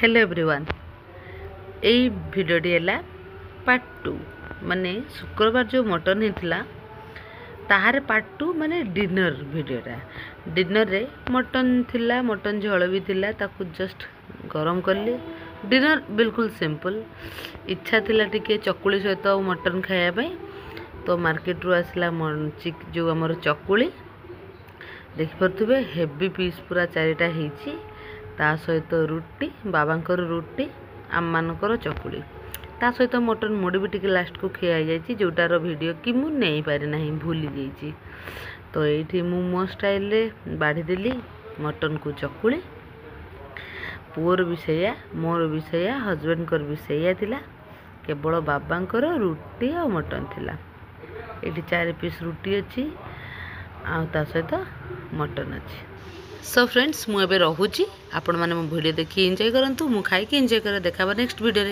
Hello everyone यही भिडियोटी है part 2 माने शुक्रवार जो मटन होता ताहार पार्ट 2 माने डिनर भिडियोटा डिनर रे मटन थिला मटन झोल भी थिला ताकू जस्ट गरम कली डिनर बिल्कुल सिंपल इच्छा थिला टिके चकुली सहित मटन खाया तो मार्केट रू आसला जो आमर चकुली देखिपे हेवी पीस पूरा चारिटा होती ता सहित रुटी बाबांकर रुटी आम मानकर चकुली ता सहित मटन मुड़ी भी टिके लास्ट को खिया जाइए जोटार वीडियो कि मु नहीं पारे ना भूली जाइए तो ये मो स्टाइल रे बाढ़ी देली मटन को चकुली पुअर भी सैया मोर भी सैया हजबैंड कर भी सैया थिला केवल बाबांकर रुटी और मटन थिला ये 4 पीस रुटी अच्छी आ सहित मटन अच्छी सो फ्रेंड्स मुझे रोची आपण मैंने मो वीडियो देखिए एंजॉय करूँ मु खाई एंजॉय कर देखा नेक्स्ट वीडियो।